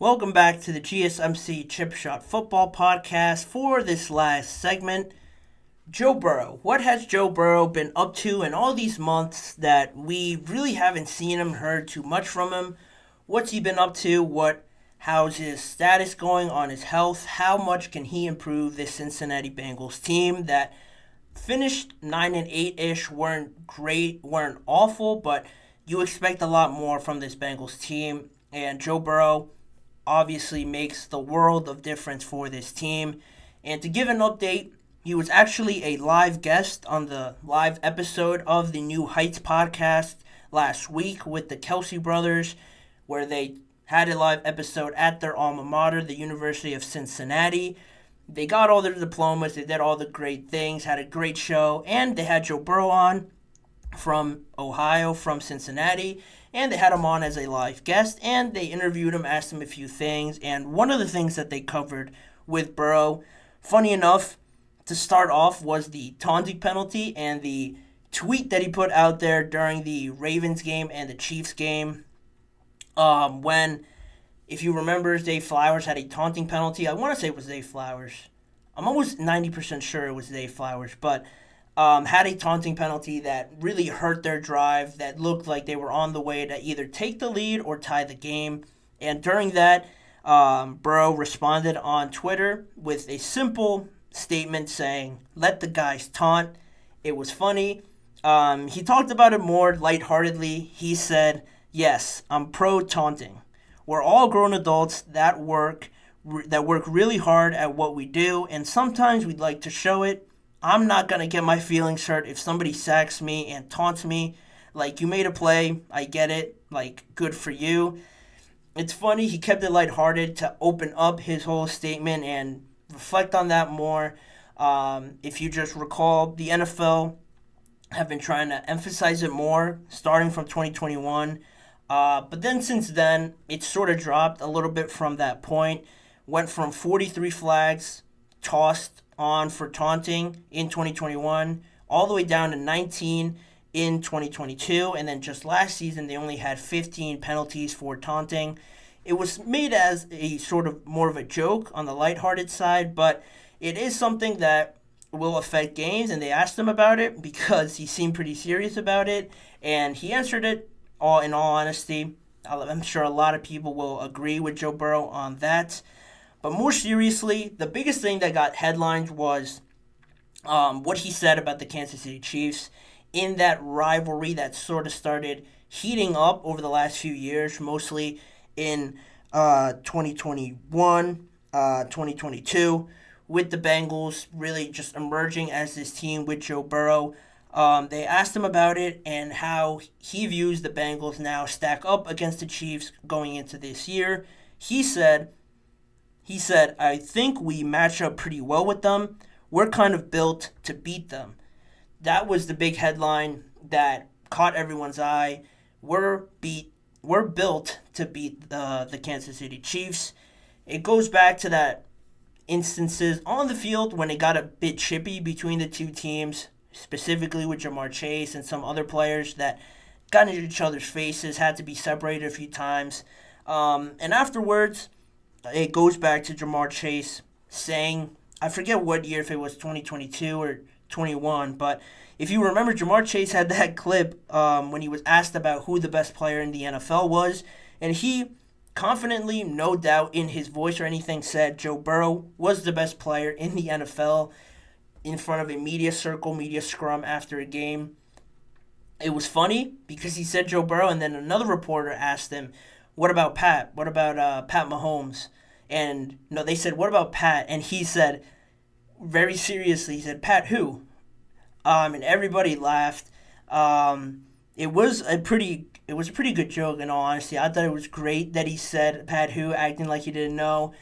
Welcome back to the GSMC Chip Shot Football Podcast. For this last segment, Joe Burrow. What has Joe Burrow been up to in all these months that we really haven't seen him, heard too much from him? What's he been up to? How's his status going on his health? How much can he improve this Cincinnati Bengals team that finished 9-8-ish, weren't great, weren't awful, but you expect a lot more from this Bengals team. And Joe Burrow obviously makes the world of difference for this team. And to give an update, he was actually a live guest on the live episode of the New Heights podcast last week with the Kelce brothers, where they had a live episode at their alma mater, the University of Cincinnati. They got all their diplomas, they did all the great things, had a great show, and they had Joe Burrow on from Ohio, from Cincinnati, and they had him on as a live guest, and they interviewed him, asked him a few things, and one of the things that they covered with Burrow, funny enough, to start off, was the taunting penalty and the tweet that he put out there during the Ravens game and the Chiefs game, when, if you remember, Zay Flowers had a taunting penalty. I want to say it was Zay Flowers. I'm almost 90% sure it was Zay Flowers, but had a taunting penalty that really hurt their drive, that looked like they were on the way to either take the lead or tie the game. And during that, Burrow responded on Twitter with a simple statement saying, "Let the guys taunt." It was funny. He talked about it more lightheartedly. He said, "Yes, I'm pro taunting. We're all grown adults that work really hard at what we do, and sometimes we'd like to show it. I'm not going to get my feelings hurt if somebody sacks me and taunts me. Like, you made a play, I get it, like, good for you." It's funny, he kept it lighthearted to open up his whole statement and reflect on that more. If you just recall, the NFL have been trying to emphasize it more, starting from 2021. But then since then, it's sort of dropped a little bit from that point. Went from 43 flags tossed on for taunting in 2021 all the way down to 19 in 2022. And then just last season, they only had 15 penalties for taunting. It was made as a sort of more of a joke on the lighthearted side, but it is something that will affect games. And they asked him about it because he seemed pretty serious about it. And he answered it in all honesty. I'm sure a lot of people will agree with Joe Burrow on that. But more seriously, the biggest thing that got headlines was what he said about the Kansas City Chiefs in that rivalry that sort of started heating up over the last few years, mostly in 2021, 2022, with the Bengals really just emerging as this team with Joe Burrow. They asked him about it and how he views the Bengals now stack up against the Chiefs going into this year. He said, "I think we match up pretty well with them. We're kind of built to beat them." That was the big headline that caught everyone's eye. We're built to beat the Kansas City Chiefs. It goes back to that instances on the field when it got a bit chippy between the two teams, specifically with Jamar Chase and some other players that got into each other's faces, had to be separated a few times. And afterwards, it goes back to Jamar Chase saying, I forget what year, if it was 2022 or 21, but if you remember, Jamar Chase had that clip when he was asked about who the best player in the NFL was, and he confidently, no doubt in his voice or anything, said Joe Burrow was the best player in the NFL in front of a media circle, media scrum after a game. It was funny because he said Joe Burrow, and then another reporter asked him, "What about Pat? What about Pat Mahomes?" And no, they said, "What about Pat?" And he said, very seriously, he said, "Pat who?" And everybody laughed. It was a pretty good joke, in all honesty. I thought it was great that he said Pat who, acting like he didn't know.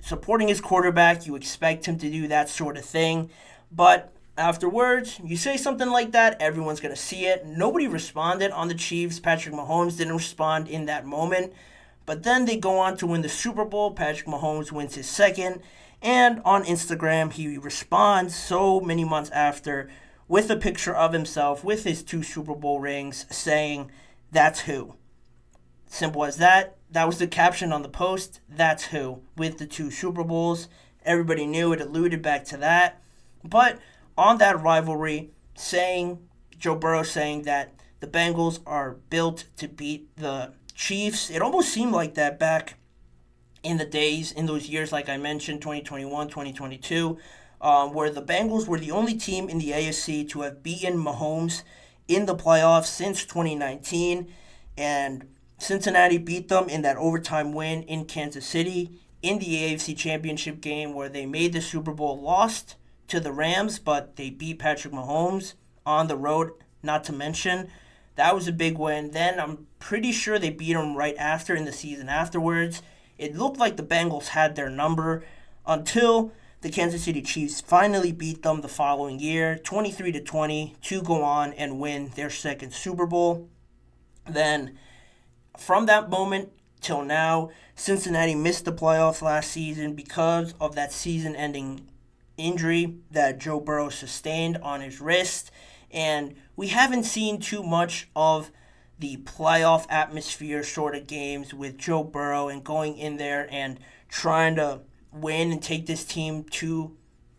Supporting his quarterback, you expect him to do that sort of thing. But afterwards, you say something like that, everyone's going to see it. Nobody responded on the Chiefs. Patrick Mahomes didn't respond in that moment. But then they go on to win the Super Bowl. Patrick Mahomes wins his second. And on Instagram, he responds so many months after with a picture of himself with his 2 Super Bowl rings saying, "That's who." Simple as that. That was the caption on the post. That's who. With the 2 Super Bowls. Everybody knew it alluded back to that. But on that rivalry, Joe Burrow saying that the Bengals are built to beat the Chiefs. It almost seemed like that back in the days, in those years, like I mentioned, 2021, 2022, where the Bengals were the only team in the AFC to have beaten Mahomes in the playoffs since 2019. And Cincinnati beat them in that overtime win in Kansas City in the AFC Championship game where they made the Super Bowl, lost to the Rams, but they beat Patrick Mahomes on the road, not to mention. That was a big win. Then I'm pretty sure they beat them right after in the season afterwards. It looked like the Bengals had their number until the Kansas City Chiefs finally beat them the following year, 23-20, to go on and win their second Super Bowl. Then from that moment till now, Cincinnati missed the playoffs last season because of that season-ending injury that Joe Burrow sustained on his wrist. And we haven't seen too much of the playoff atmosphere sort of games with Joe Burrow and going in there and trying to win and take this team to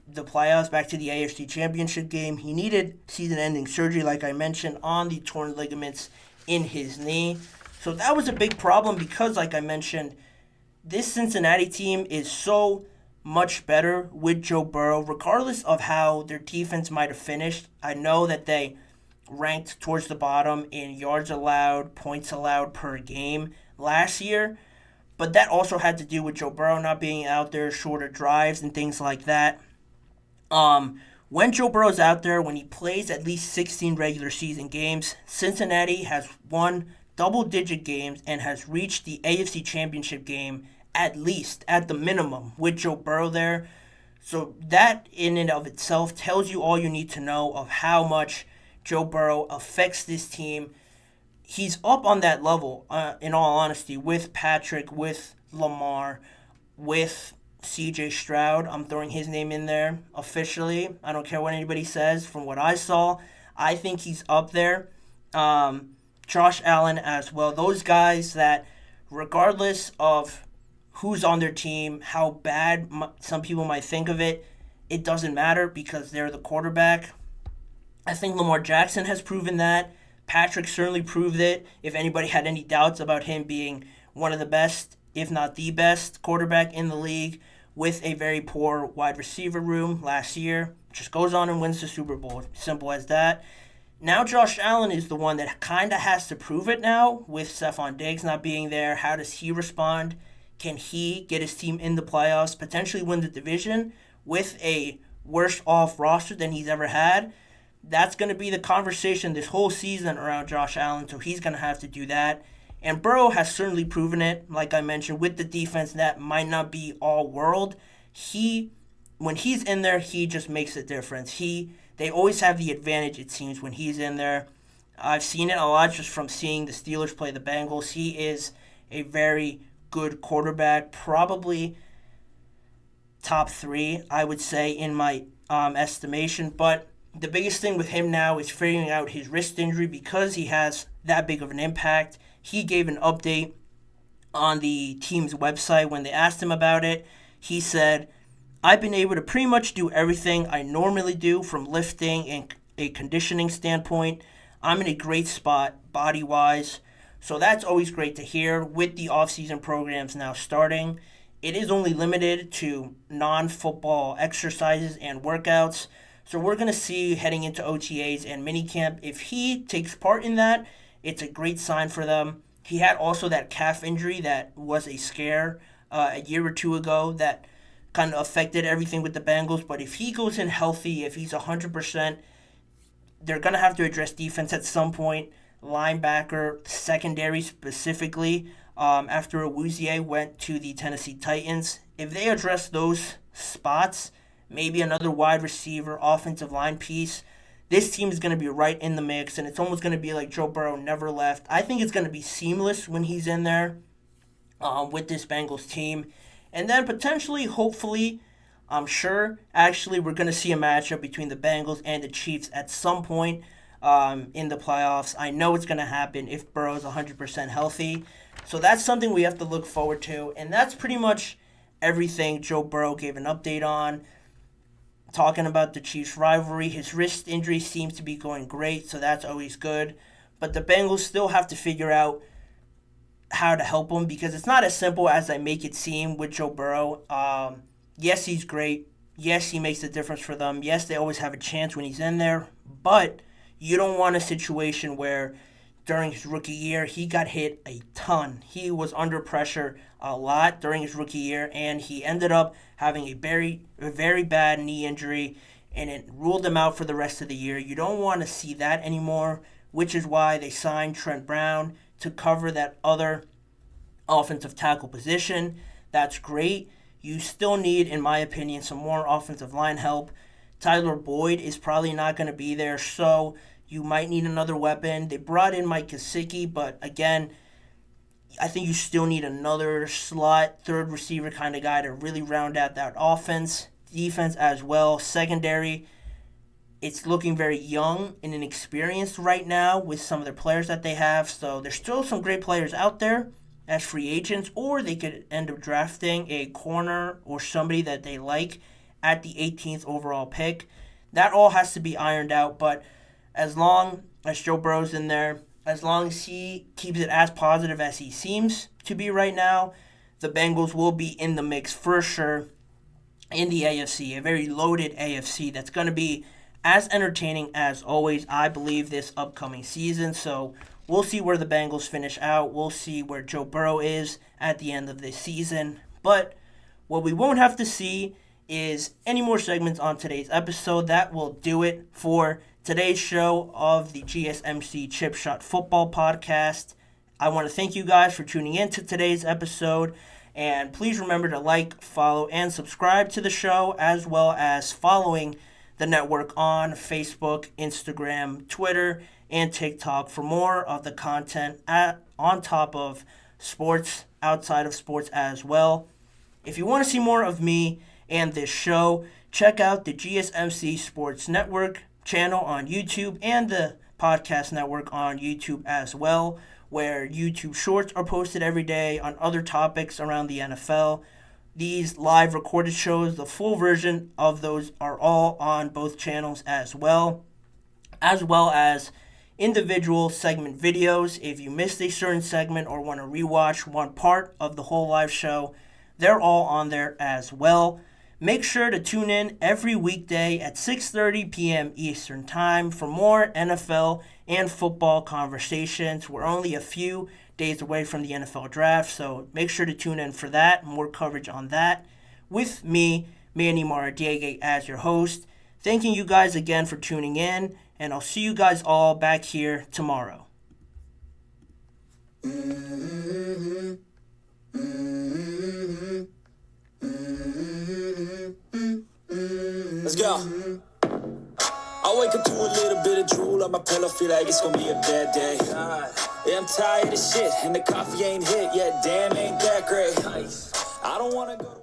the playoffs, back to the AFC Championship game. He needed season-ending surgery, like I mentioned, on the torn ligaments in his knee. So that was a big problem because, like I mentioned, this Cincinnati team is so much better with Joe Burrow, regardless of how their defense might have finished. I know that they ranked towards the bottom in yards allowed, points allowed per game last year, but that also had to do with Joe Burrow not being out there, shorter drives and things like that. When Joe Burrow's out there, when he plays at least 16 regular season games, Cincinnati has won double-digit games and has reached the AFC Championship game at least, at the minimum, with Joe Burrow there. So that in and of itself tells you all you need to know of how much Joe Burrow affects this team. He's up on that level, in all honesty, with Patrick, with Lamar, with CJ Stroud. I'm throwing his name in there officially. I don't care what anybody says. From what I saw, I think he's up there. Josh Allen as well. Those guys that, regardless of who's on their team, how bad some people might think of it, it doesn't matter because they're the quarterback. I think Lamar Jackson has proven that. Patrick certainly proved it. If anybody had any doubts about him being one of the best, if not the best, quarterback in the league with a very poor wide receiver room last year, just goes on and wins the Super Bowl. Simple as that. Now Josh Allen is the one that kind of has to prove it now with Stephon Diggs not being there. How does he respond? Can he get his team in the playoffs, potentially win the division with a worse off roster than he's ever had? That's going to be the conversation this whole season around Josh Allen, so he's going to have to do that. And Burrow has certainly proven it, like I mentioned, with the defense that might not be all world. When he's in there, he just makes a difference. They always have the advantage, it seems, when he's in there. I've seen it a lot just from seeing the Steelers play the Bengals. He is a very good quarterback, probably top 3, I would say, in my estimation. But the biggest thing with him now is figuring out his wrist injury because he has that big of an impact. He gave an update on the team's website when they asked him about it. He said, I've been able to pretty much do everything I normally do from lifting and a conditioning standpoint. I'm in a great spot body-wise. So that's always great to hear with the off-season programs now starting. It is only limited to non-football exercises and workouts. So we're going to see heading into OTAs and minicamp. If he takes part in that, it's a great sign for them. He had also that calf injury that was a scare a year or two ago that kind of affected everything with the Bengals. But if he goes in healthy, if he's 100%, they're going to have to address defense at some point. Linebacker, secondary specifically, after Awuzie went to the Tennessee Titans. If they address those spots, maybe another wide receiver, offensive line piece, this team is going to be right in the mix, and it's almost going to be like Joe Burrow never left. I think it's going to be seamless when he's in there with this Bengals team. And then potentially, hopefully, I'm sure, actually, we're going to see a matchup between the Bengals and the Chiefs at some point in the playoffs. I know it's going to happen if Burrow's 100% healthy. So that's something we have to look forward to. And that's pretty much everything Joe Burrow gave an update on. Talking about the Chiefs rivalry, his wrist injury seems to be going great, so that's always good. But the Bengals still have to figure out how to help him, because it's not as simple as I make it seem with Joe Burrow. Yes, he's great. Yes, he makes a difference for them. Yes, they always have a chance when he's in there. But you don't want a situation where during his rookie year, he got hit a ton. He was under pressure a lot during his rookie year, and he ended up having a very bad knee injury, and it ruled him out for the rest of the year. You don't want to see that anymore, which is why they signed Trent Brown to cover that other offensive tackle position. That's great. You still need, in my opinion, some more offensive line help. Tyler Boyd is probably not going to be there, so you might need another weapon. They brought in Mike Gesicki, but again, I think you still need another slot, third receiver kind of guy to really round out that offense. Defense as well. Secondary, it's looking very young and inexperienced right now with some of their players that they have. So there's still some great players out there as free agents, or they could end up drafting a corner or somebody that they like at the 18th overall pick. That all has to be ironed out, but as long as Joe Burrow's in there, as long as he keeps it as positive as he seems to be right now, the Bengals will be in the mix for sure in the AFC, a very loaded AFC that's going to be as entertaining as always, I believe, this upcoming season. So we'll see where the Bengals finish out. We'll see where Joe Burrow is at the end of this season. But what we won't have to see is any more segments on today's episode. That will do it for today's show of the GSMC Chip Shot Football Podcast. I want to thank you guys for tuning in to today's episode. And please remember to like, follow, and subscribe to the show, as well as following the network on Facebook, Instagram, Twitter, and TikTok for more of the content on top of sports, outside of sports as well. If you want to see more of me and this show, check out the GSMC Sports Network channel on YouTube and the podcast network on YouTube as well, where YouTube shorts are posted every day on other topics around the NFL. These live recorded shows, the full version of those, are all on both channels as well as individual segment videos. If you missed a certain segment or want to rewatch one part of the whole live show, they're all on there as well. Make sure to tune in every weekday at 6:30 p.m. Eastern Time for more NFL and football conversations. We're only a few days away from the NFL draft, so make sure to tune in for that. More coverage on that with me, Manny Maradiaga, as your host. Thanking you guys again for tuning in, and I'll see you guys all back here tomorrow. Let's go. I wake up to a little bit of drool on my pillow, feel like it's gonna be a bad day. Yeah, I'm tired of shit, and the coffee ain't hit yet. Damn, ain't that great. I don't wanna go to